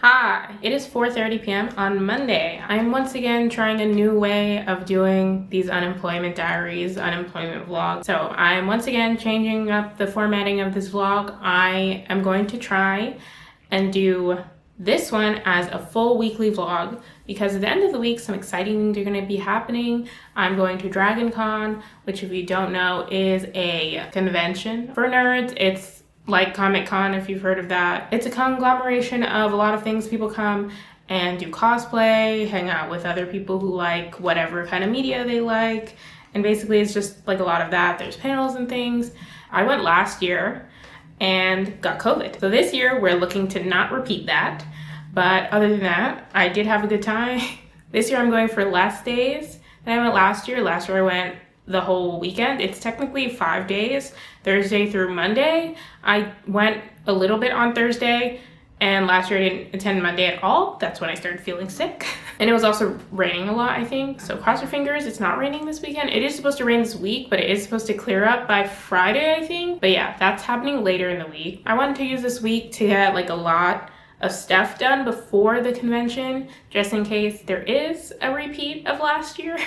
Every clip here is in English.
Hi, it is 4:30 p.m. on Monday. I'm once again trying a new way of doing these unemployment diaries, unemployment vlogs. So I'm once again changing up the formatting of this vlog. I am going to try and do this one as a full weekly vlog because at the end of the week some exciting things are going to be happening. I'm going to Dragon Con, which if you don't know is a convention for nerds. It's like Comic-Con, if you've heard of that. It's a conglomeration of a lot of things. People come and do cosplay, hang out with other people who like whatever kind of media they like, and basically it's just like a lot of that. There's panels and things. I went last year and got COVID. So this year we're looking to not repeat that, but other than that, I did have a good time. This year I'm going for less days than I went last year. Last year I went the whole weekend. It's technically 5 days, Thursday through Monday. I went a little bit on Thursday, and last year I didn't attend Monday at all. That's when I started feeling sick. And it was also raining a lot, I think. So cross your fingers, it's not raining this weekend. It is supposed to rain this week, but it is supposed to clear up by Friday, I think. But yeah, that's happening later in the week. I wanted to use this week to get like a lot of stuff done before the convention, just in case there is a repeat of last year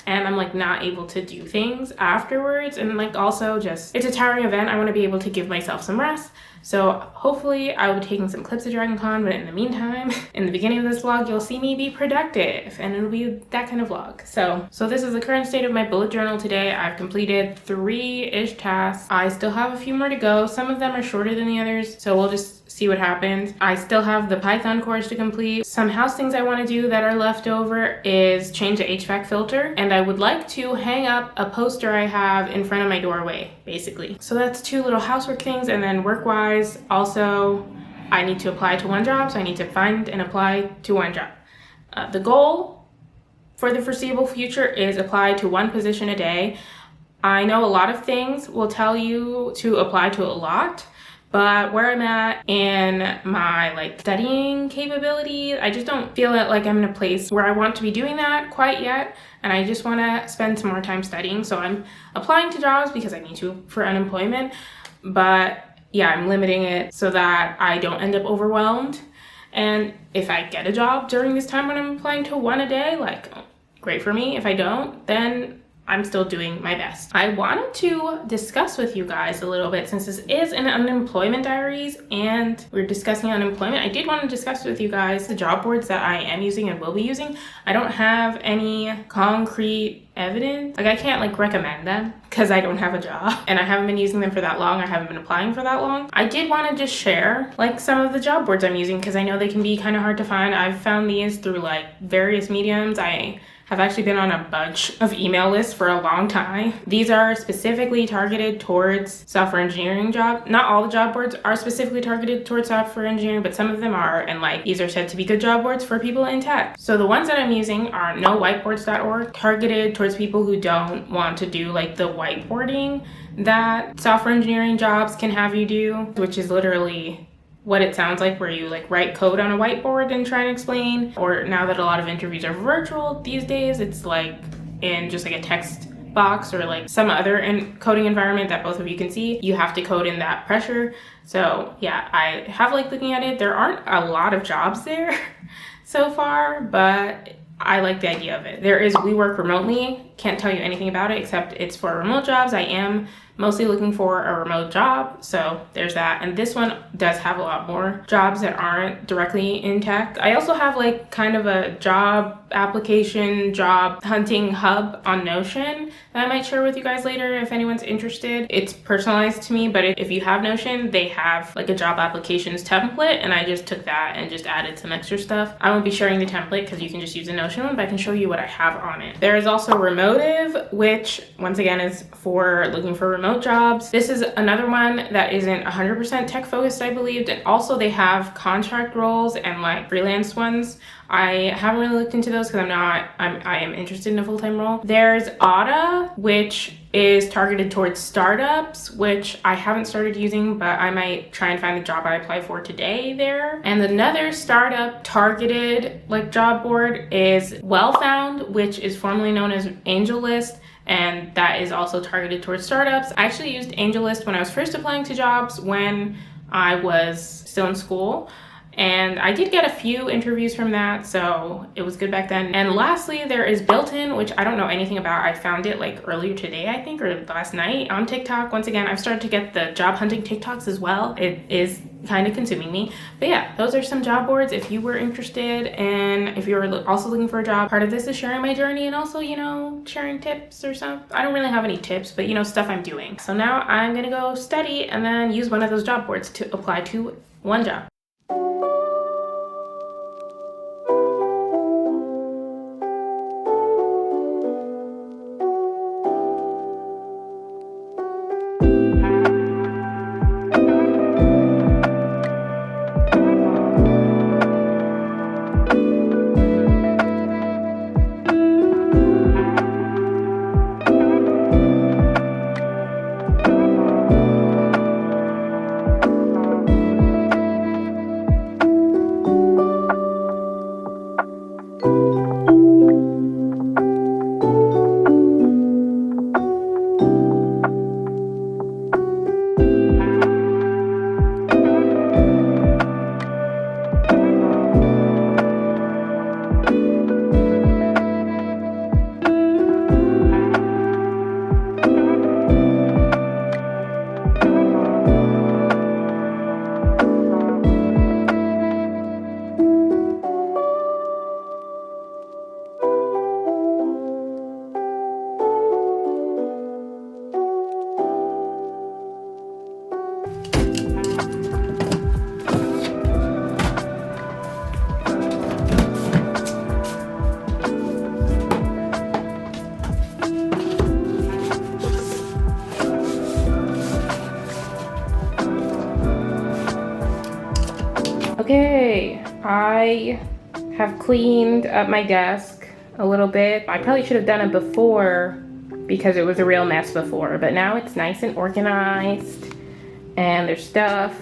and I'm like not able to do things afterwards. And like also just, it's a tiring event. I want to be able to give myself some rest. So hopefully I will be taking some clips of Dragon Con, but in the meantime, in the beginning of this vlog, you'll see me be productive and it'll be that kind of vlog. So this is the current state of my bullet journal today. I've completed 3-ish tasks. I still have a few more to go. Some of them are shorter than the others, so we'll just see what happens. I still have the Python course to complete. Some house things I want to do that are left over is change the HVAC filter, and I would like to hang up a poster I have in front of my doorway, basically. So that's 2 little housework things, and then work-wise, also I need to apply to one job, so I need to find and apply to one job. The goal for the foreseeable future is apply to 1 position a day. I know a lot of things will tell you to apply to a lot, but where I'm at in my like studying capability, I just don't feel like I'm in a place where I want to be doing that quite yet. And I just want to spend some more time studying. So I'm applying to jobs because I need to for unemployment. But yeah, I'm limiting it so that I don't end up overwhelmed. And if I get a job during this time when I'm applying to 1 a day, like great for me. If I don't, then I'm still doing my best. I wanted to discuss with you guys a little bit, since this is an unemployment diaries and we're discussing unemployment. I did want to discuss with you guys the job boards that I am using and will be using. I don't have any concrete evidence. Like I can't like recommend them because I don't have a job and I haven't been using them for that long. I haven't been applying for that long. I did want to just share like some of the job boards I'm using because I know they can be kind of hard to find. I've found these through like various mediums. I have actually been on a bunch of email lists for a long time. These are specifically targeted towards software engineering jobs. Not all the job boards are specifically targeted towards software engineering, but some of them are, and like these are said to be good job boards for people in tech. So the ones that I'm using are nowhiteboards.org, targeted towards people who don't want to do like the whiteboarding that software engineering jobs can have you do, which is literally what it sounds like, where you like write code on a whiteboard and try and explain. Or now that a lot of interviews are virtual these days, it's like in just like a text box or like some other coding environment that both of you can see. You have to code in that pressure. So yeah, I have like looking at it. There aren't a lot of jobs there so far, but I like the idea of it. There is We Work Remotely can't tell you anything about it except it's for remote jobs. I am mostly looking for a remote job, so there's that. And this one does have a lot more jobs that aren't directly in tech. I also have like kind of a job application, job hunting hub on Notion that I might share with you guys later if anyone's interested. It's personalized to me, but if you have Notion, they have like a job applications template, and I just took that and just added some extra stuff. I won't be sharing the template because you can just use the Notion one, but I can show you what I have on it. There is also Remotive, which once again is for looking for remote jobs. This is another one that isn't 100% tech focused, I believe, and also they have contract roles and like freelance ones. I haven't really looked into those because I am interested in a full-time role. There's Auda, which is targeted towards startups, which I haven't started using, but I might try and find the job I applied for today there. And another startup targeted like job board is Wellfound, which is formerly known as AngelList, and that is also targeted towards startups. I actually used AngelList when I was first applying to jobs when I was still in school. And I did get a few interviews from that, so it was good back then. And lastly, there is Built-in, which I don't know anything about. I found it like earlier today, I think, or last night on TikTok. Once again, I've started to get the job hunting TikToks as well. It is kind of consuming me. But yeah, those are some job boards if you were interested. And if you're also looking for a job, part of this is sharing my journey and also, you know, sharing tips or something. I don't really have any tips, but you know, stuff I'm doing. So now I'm gonna go study and then use one of those job boards to apply to one job. Okay, I have cleaned up my desk a little bit. I probably should have done it before because it was a real mess before, but now it's nice and organized and there's stuff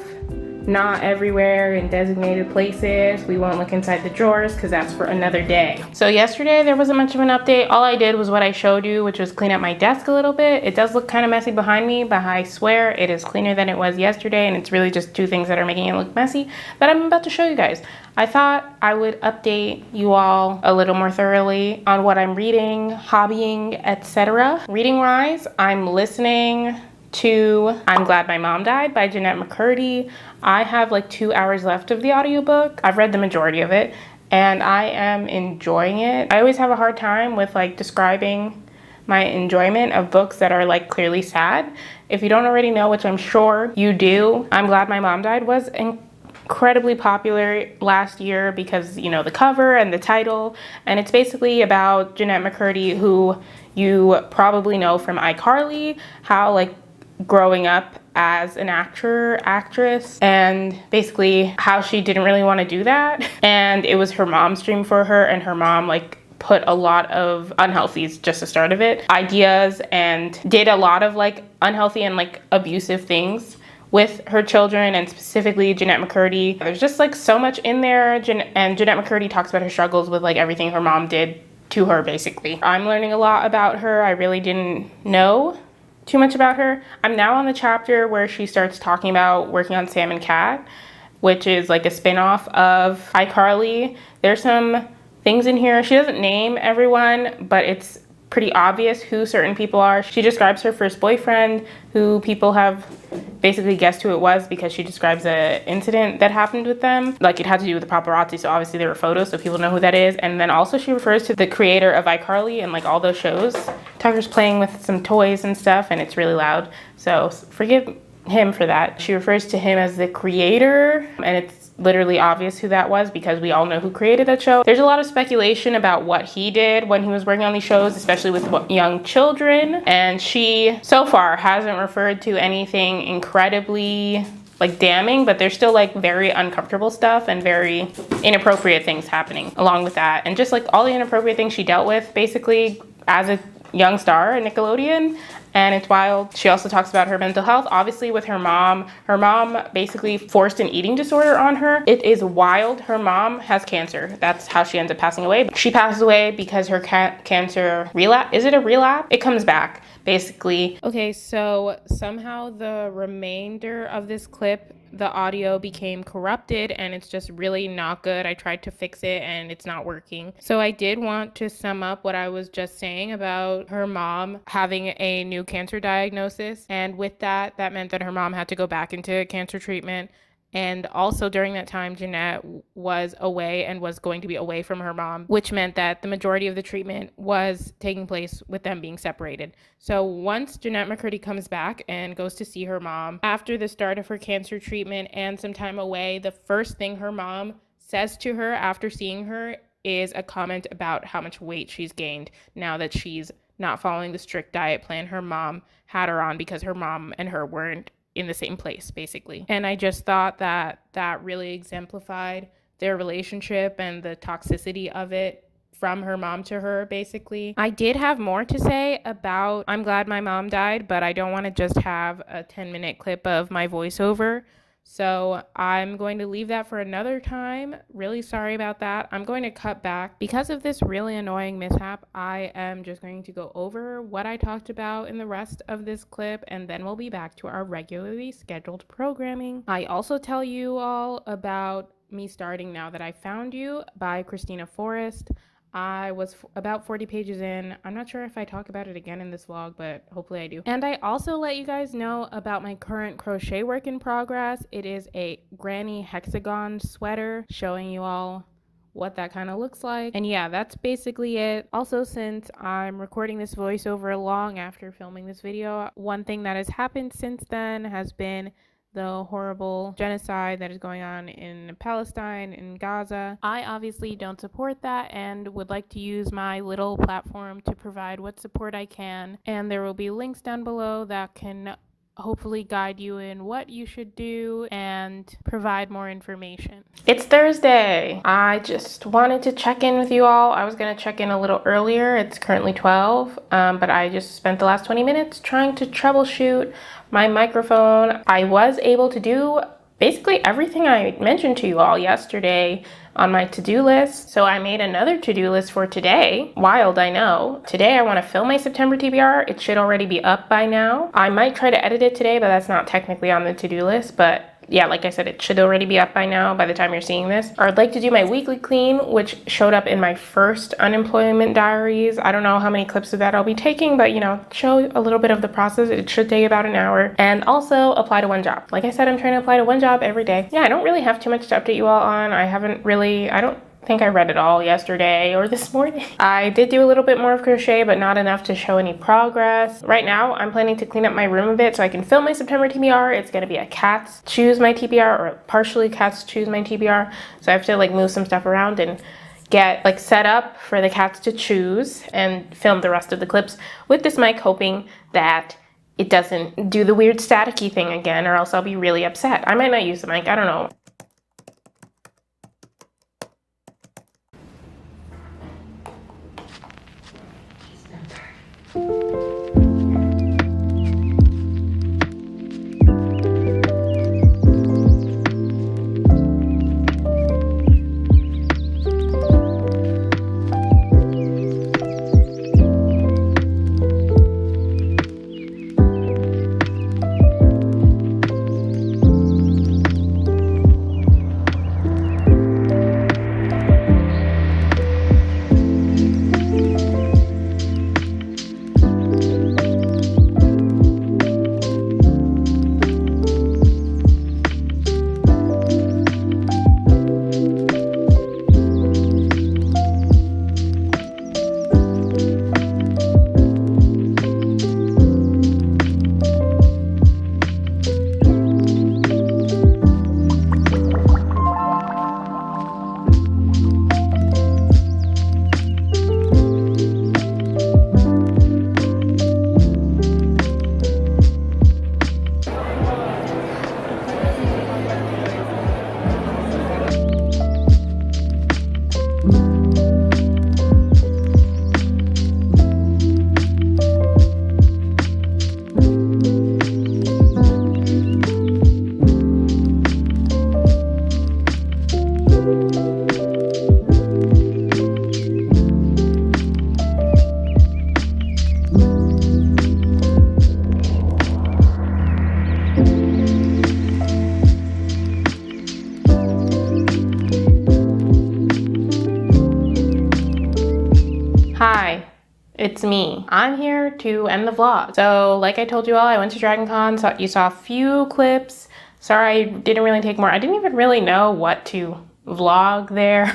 not everywhere in designated places. We won't look inside the drawers because that's for another day. So yesterday there wasn't much of an update. All I did was what I showed you, which was clean up my desk a little bit. It does look kind of messy behind me, but I swear it is cleaner than it was yesterday, and it's really just two things that are making it look messy that I'm about to show you guys. I thought I would update you all a little more thoroughly on what I'm reading, hobbying, etc. Reading wise, I'm listening to I'm Glad My Mom Died by Jeanette McCurdy. I have like 2 hours left of the audiobook. I've read the majority of it and I am enjoying it. I always have a hard time with like describing my enjoyment of books that are like clearly sad. If you don't already know, which I'm sure you do, I'm Glad My Mom Died was incredibly popular last year because, you know, the cover and the title, and it's basically about Jeanette McCurdy, who you probably know from iCarly, how like growing up as an actress, and basically how she didn't really want to do that, and it was her mom's dream for her, and her mom like put a lot of unhealthy, just the start of it, ideas, and did a lot of like unhealthy and like abusive things with her children, and specifically Jeanette McCurdy. There's just like so much in there, and Jeanette McCurdy talks about her struggles with like everything her mom did to her, basically. I'm learning a lot about her. I really didn't know too much about her. I'm now on the chapter where she starts talking about working on Sam and Cat, which is like a spin-off of iCarly. There's some things in here. She doesn't name everyone, but it's pretty obvious who certain people are. She describes her first boyfriend, who people have basically guessed who it was because she describes an incident that happened with them. Like, it had to do with the paparazzi, so obviously there were photos, so people know who that is. And then also she refers to the creator of iCarly and like all those shows. Tucker's playing with some toys and stuff, and it's really loud, so forgive him for that. She refers to him as the creator, and it's literally obvious who that was because we all know who created that show. There's a lot of speculation about what he did when he was working on these shows, especially with young children, and she so far hasn't referred to anything incredibly like damning, but there's still like very uncomfortable stuff and very inappropriate things happening along with that, and just like all the inappropriate things she dealt with basically as a young star at Nickelodeon. And it's wild. She also talks about her mental health, obviously with her mom. Her mom basically forced an eating disorder on her. It is wild. Her mom has cancer. That's how she ends up passing away. She passes away because her cancer relapse. Is it a relapse? It comes back, basically. Okay, so somehow the remainder of this clip, the audio became corrupted and it's just really not good. I tried to fix it and it's not working. So I did want to sum up what I was just saying about her mom having a new cancer diagnosis. And with that meant that her mom had to go back into cancer treatment. And also during that time, Jeanette was away and was going to be away from her mom, which meant that the majority of the treatment was taking place with them being separated. So once Jeanette McCurdy comes back and goes to see her mom after the start of her cancer treatment and some time away, the first thing her mom says to her after seeing her is a comment about how much weight she's gained now that she's not following the strict diet plan her mom had her on, because her mom and her weren't in the same place, basically. And I just thought that that really exemplified their relationship and the toxicity of it from her mom to her, basically. I did have more to say about I'm glad my mom died, but I don't want to just have a 10-minute clip of my voiceover. So I'm going to leave that for another time. Really sorry about that. I'm going to cut back. Because of this really annoying mishap, I am just going to go over what I talked about in the rest of this clip, and then we'll be back to our regularly scheduled programming. I also tell you all about Me Starting Now That I Found You by Christina Forrest. I was about 40 pages in. I'm not sure if I talk about it again in this vlog, but hopefully I do. And I also let you guys know about my current crochet work in progress. It is a granny hexagon sweater, showing you all what that kind of looks like. And yeah, that's basically it. Also, since I'm recording this voiceover long after filming this video, one thing that has happened since then has been the horrible genocide that is going on in Palestine, in Gaza. I obviously don't support that and would like to use my little platform to provide what support I can. And there will be links down below that can hopefully guide you in what you should do and provide more information. It's Thursday. I just wanted to check in with you all. I was going to check in a little earlier. It's currently 12, but I just spent the last 20 minutes trying to troubleshoot my microphone. I was able to do basically everything I mentioned to you all yesterday on my to-do list. So I made another to-do list for today. Wild, I know. Today I want to film my September TBR. It should already be up by now. I might try to edit it today, but that's not technically on the to-do list. But yeah, like I said, it should already be up by now by the time you're seeing this. I'd like to do my weekly clean, which showed up in my first unemployment diaries. I don't know how many clips of that I'll be taking, but you know, show a little bit of the process. It should take about an hour. And also apply to one job. Like I said, I'm trying to apply to one job every day. Yeah, I don't really have too much to update you all on. I don't think I read it all yesterday or this morning. I did do a little bit more of crochet, but not enough to show any progress. Right now, I'm planning to clean up my room a bit so I can film my September TBR. It's gonna be a cats choose my TBR, or partially cats choose my TBR. So I have to like move some stuff around and get like set up for the cats to choose and film the rest of the clips with this mic, hoping that it doesn't do the weird staticky thing again, or else I'll be really upset. I might not use the mic, I don't know. it's me. I'm here to end the vlog. So like I told you all, I went to Dragon Con, so you saw a few clips. Sorry, I didn't really take more. I didn't even really know what to vlog there.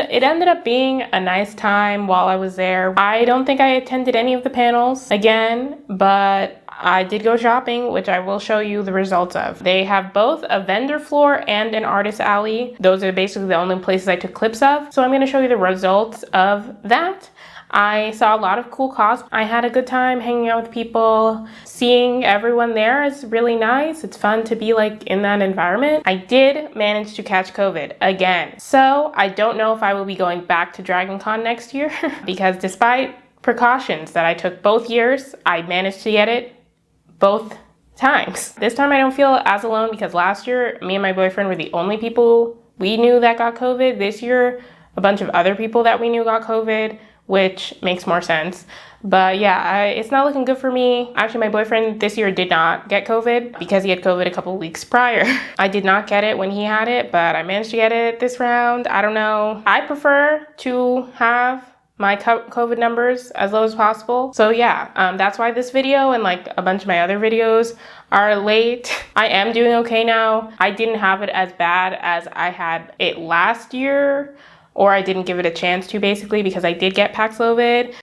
It ended up being a nice time while I was there. I don't think I attended any of the panels again, but I did go shopping, which I will show you the results of. They have both a vendor floor and an artist alley. Those are basically the only places I took clips of. So I'm going to show you the results of that. I saw a lot of cool cosplays. I had a good time hanging out with people. Seeing everyone there is really nice. It's fun to be like in that environment. I did manage to catch COVID again. So I don't know if I will be going back to Dragon Con next year because despite precautions that I took both years, I managed to get it both times. This time I don't feel as alone because last year, me and my boyfriend were the only people we knew that got COVID. This year, a bunch of other people that we knew got COVID, which makes more sense. But yeah, it's not looking good for me. Actually, my boyfriend this year did not get COVID because he had COVID a couple weeks prior. I did not get it when he had it, but I managed to get it this round. I don't know. I prefer to have my COVID numbers as low as possible. So yeah, that's why this video and like a bunch of my other videos are late. I am doing okay now. I didn't have it as bad as I had it last year, or I didn't give it a chance to basically because I did get Paxlovid.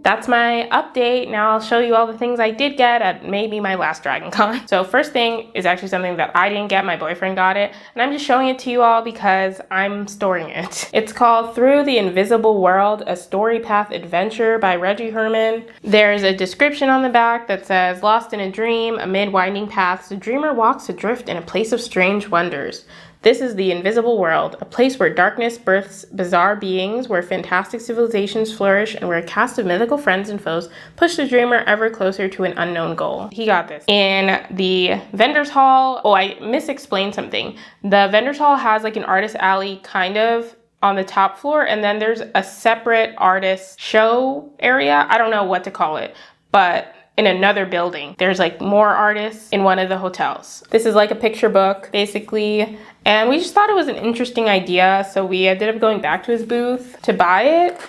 That's my update. Now I'll show you all the things I did get at maybe my last Dragon Con. So first thing is actually something that I didn't get, my boyfriend got it. And I'm just showing it to you all because I'm storing it. It's called Through the Invisible World, a Story Path Adventure by Reggie Herman. There's a description on the back that says, lost in a dream, amid winding paths, the dreamer walks adrift in a place of strange wonders. This is the invisible world, a place where darkness births bizarre beings, where fantastic civilizations flourish, and where a cast of mythical friends and foes push the dreamer ever closer to an unknown goal. He got this. In the vendor's hall, oh, I misexplained something. The vendor's hall has like an artist alley kind of on the top floor, and then there's a separate artist show area. I don't know what to call it, but in another building, there's like more artists in one of the hotels. This is like a picture book, basically. And we just thought it was an interesting idea. So we ended up going back to his booth to buy it.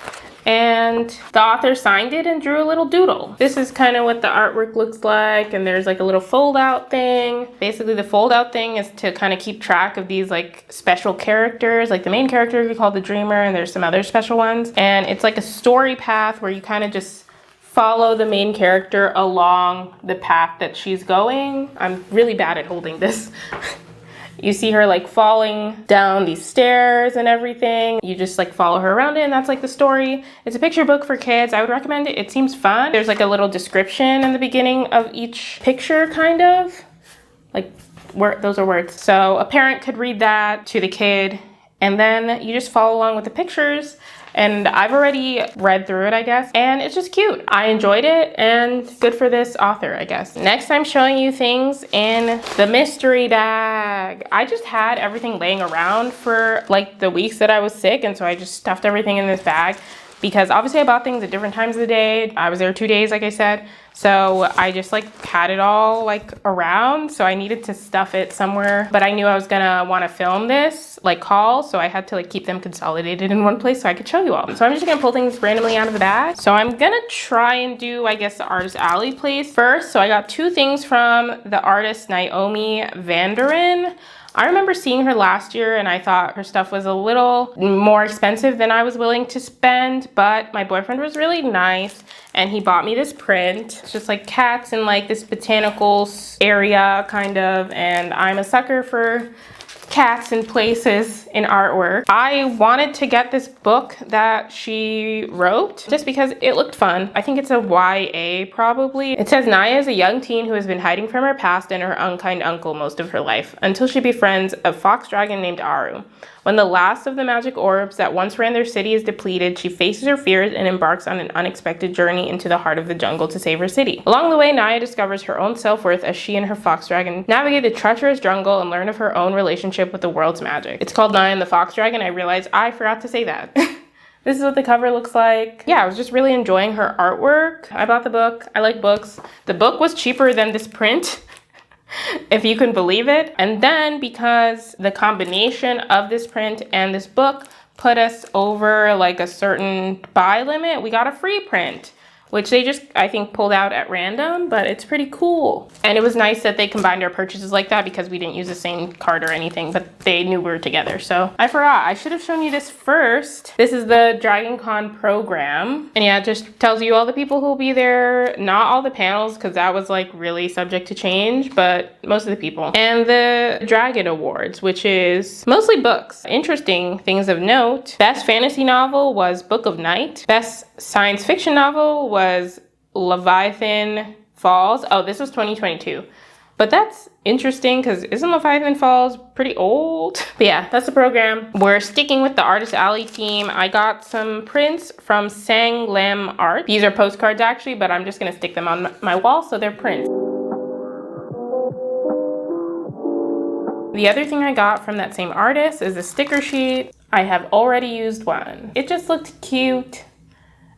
And the author signed it and drew a little doodle. This is kind of what the artwork looks like. And there's like a little fold out thing. Basically the fold out thing is to kind of keep track of these like special characters. Like the main character we call the Dreamer, and there's some other special ones. And it's like a story path where you kind of just follow the main character along the path that she's going. I'm really bad at holding this. You see her like falling down these stairs and everything. You just like follow her around it, and that's like the story. It's a picture book for kids. I would recommend it. It seems fun. There's like a little description in the beginning of each picture, kind of. Like, those are words. So a parent could read that to the kid, and then you just follow along with the pictures. And I've already read through it, I guess, and it's just cute. I enjoyed it, and good for this author, I guess. Next, I'm showing you things in the mystery bag. I just had everything laying around for like the weeks that I was sick, and so I just stuffed everything in this bag because obviously I bought things at different times of the day. I was there 2 days, like I said. So I just like had it all like around. So I needed to stuff it somewhere, but I knew I was gonna wanna film this like haul. So I had to like keep them consolidated in one place so I could show you all. So I'm just gonna pull things randomly out of the bag. So I'm gonna try and do, I guess, the artist alley place first. So I got 2 things from the artist Naomi Vanderin. I remember seeing her last year and I thought her stuff was a little more expensive than I was willing to spend, but my boyfriend was really nice and he bought me this print. It's just like cats in like this botanical area kind of, and I'm a sucker for cats in places in artwork. I wanted to get this book that she wrote just because it looked fun. I think it's a YA probably. It says Naya is a young teen who has been hiding from her past and her unkind uncle most of her life until she befriends a fox dragon named Aru. When the last of the magic orbs that once ran their city is depleted, she faces her fears and embarks on an unexpected journey into the heart of the jungle to save her city. Along the way, Naya discovers her own self-worth as she and her fox dragon navigate the treacherous jungle and learn of her own relationship with the world's magic. It's called Naya and the Fox Dragon. I realized I forgot to say that. This is what the cover looks like. Yeah, I was just really enjoying her artwork. I bought the book. I like books. The book was cheaper than this print, if you can believe it. And then because the combination of this print and this book put us over like a certain buy limit, we got a free print, which they just, I think, pulled out at random, but it's pretty cool. And it was nice that they combined our purchases like that because we didn't use the same card or anything, but they knew we were together. So I forgot, I should have shown you this first. This is the Dragon Con program. And yeah, it just tells you all the people who will be there, not all the panels, because that was like really subject to change, but most of the people. And the Dragon Awards, which is mostly books. Interesting things of note. Best fantasy novel was Book of Night. Best science fiction novel was Leviathan Falls. Oh, this was 2022. But that's interesting because isn't Leviathan Falls pretty old? But yeah, that's the program. We're sticking with the Artist Alley theme. I got some prints from Sang Lam Art. These are postcards actually, but I'm just gonna stick them on my wall so they're prints. The other thing I got from that same artist is a sticker sheet. I have already used one. It just looked cute.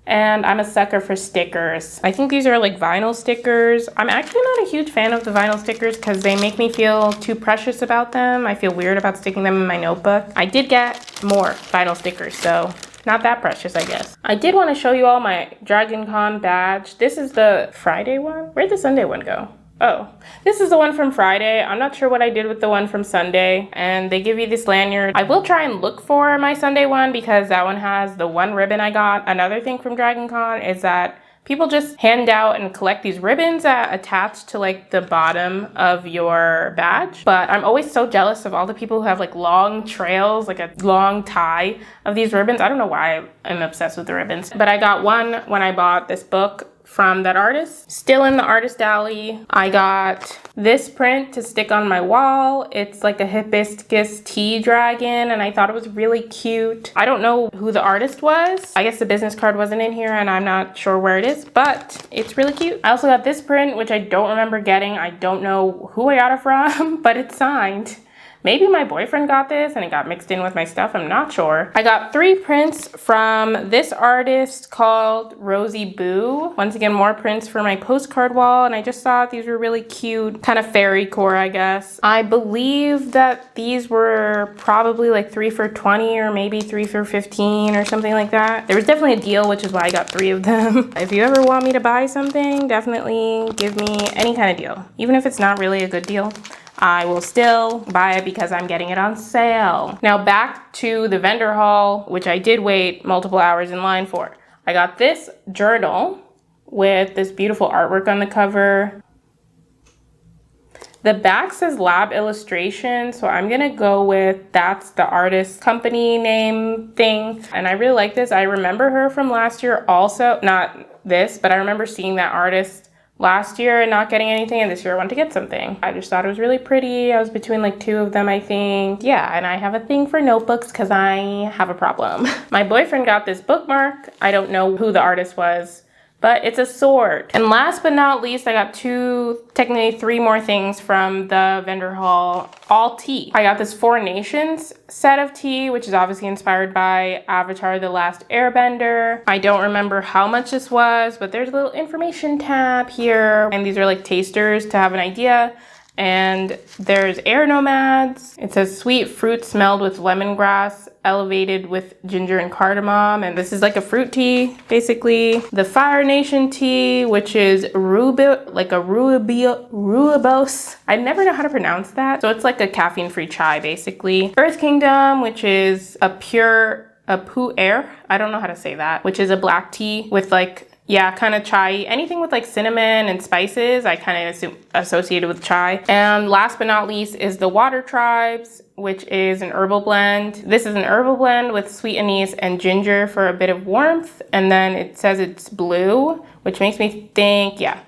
And I'm a sucker for stickers. I think these are like vinyl stickers. I'm actually not a huge fan of the vinyl stickers because they make me feel too precious about them. I feel weird about sticking them in my notebook. I did get more vinyl stickers, so not that precious, I guess. I did want to show you all my Dragon Con badge. This is the Friday one. Where'd the Sunday one go? Oh, this is the one from Friday. I'm not sure what I did with the one from Sunday. And they give you this lanyard. I will try and look for my Sunday one because that one has the one ribbon I got. Another thing from Dragon Con is that people just hand out and collect these ribbons that attach to like the bottom of your badge. But I'm always so jealous of all the people who have like long trails, like a long tie of these ribbons. I don't know why I'm obsessed with the ribbons. But I got one when I bought this book from that artist. Still in the Artist Alley, I got this print to stick on my wall. It's like a hibiscus tea dragon, and I thought it was really cute. I don't know who the artist was. I guess the business card wasn't in here, and I'm not sure where it is, but it's really cute. I also got this print, which I don't remember getting. I don't know who I got it from, but it's signed. Maybe my boyfriend got this and it got mixed in with my stuff. I'm not sure. I got 3 prints from this artist called Rosie Boo. Once again, more prints for my postcard wall. And I just thought these were really cute, kind of fairy core, I guess. I believe that these were probably like 3 for $20 or maybe 3 for $15 or something like that. There was definitely a deal, which is why I got 3 of them. If you ever want me to buy something, definitely give me any kind of deal. Even if it's not really a good deal, I will still buy it because I'm getting it on sale. Now back to the vendor hall, which I did wait multiple hours in line for. I got this journal with this beautiful artwork on the cover. The back says Lab Illustration, so I'm gonna go with that's the artist company name thing. And I really like this. I remember her from last year also, not this, but I remember seeing that artist last year and not getting anything, and this year I wanted to get something. I just thought it was really pretty. I was between like 2 of them, I think. Yeah, and I have a thing for notebooks because I have a problem. My boyfriend got this bookmark. I don't know who the artist was, but it's a sword. And last but not least, I got 2, technically 3 more things from the vendor hall, all tea. I got this 4 Nations set of tea, which is obviously inspired by Avatar: The Last Airbender. I don't remember how much this was, but there's a little information tab here. And these are like tasters to have an idea. And there's Air Nomads. It says sweet fruit smelled with lemongrass, elevated with ginger and cardamom. And this is like a fruit tea, basically. The Fire Nation tea, which is rooibos. I never know how to pronounce that. So it's like a caffeine-free chai, basically. Earth Kingdom, which is a pu'er. I don't know how to say that, which is a black tea with like, yeah, kind of chai. Anything with like cinnamon and spices, I kind of associated with chai. And last but not least is the Water Tribes, which is an herbal blend. This is an herbal blend with sweet anise and ginger for a bit of warmth. And then it says it's blue, which makes me think, yeah,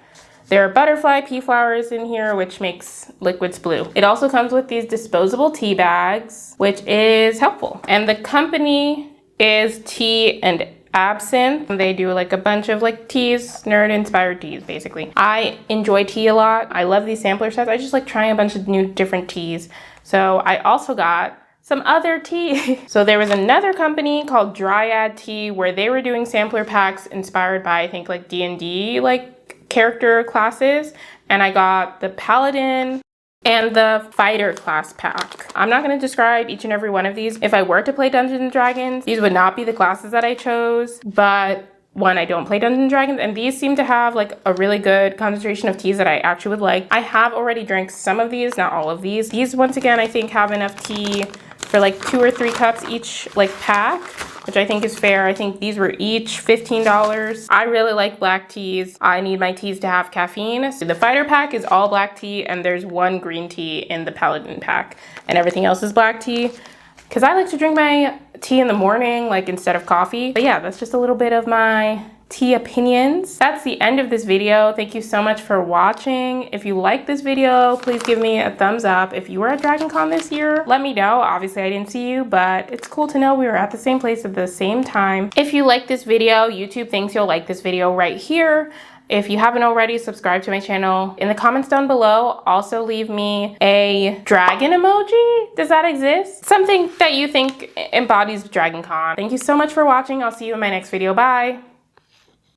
there are butterfly pea flowers in here, which makes liquids blue. It also comes with these disposable tea bags, which is helpful. And the company is Tea and Absinthe. They do like a bunch of like teas, nerd inspired teas, basically. I enjoy tea a lot. I love these sampler sets. I just like trying a bunch of new different teas. So I also got some other tea. So there was another company called Dryad Tea where they were doing sampler packs inspired by, I think, like D&D like character classes. And I got the Paladin, and the fighter class pack. I'm not going to describe each and every one of these. If I were to play Dungeons and Dragons, these would not be the classes that I chose, but one, I don't play Dungeons and Dragons, and these seem to have like a really good concentration of teas that I actually would like. I have already drank some of these, not all of these. These, once again, I think have enough tea for like 2 or 3 cups each like pack, which I think is fair. I think these were each $15. I really like black teas. I need my teas to have caffeine. So the fighter pack is all black tea, and there's 1 green tea in the paladin pack, and everything else is black tea. Because I like to drink my tea in the morning, like instead of coffee. But yeah, that's just a little bit of my tea opinions. That's the end of this video. Thank you so much for watching. If you like this video, please give me a thumbs up. If you were at DragonCon this year, let me know. Obviously I didn't see you, but it's cool to know we were at the same place at the same time. If you like this video, YouTube thinks you'll like this video right here. If you haven't already, subscribe to my channel. In the comments down below, also leave me a dragon emoji. Does that exist? Something that you think embodies DragonCon. Thank you so much for watching. I'll see you in my next video. Bye.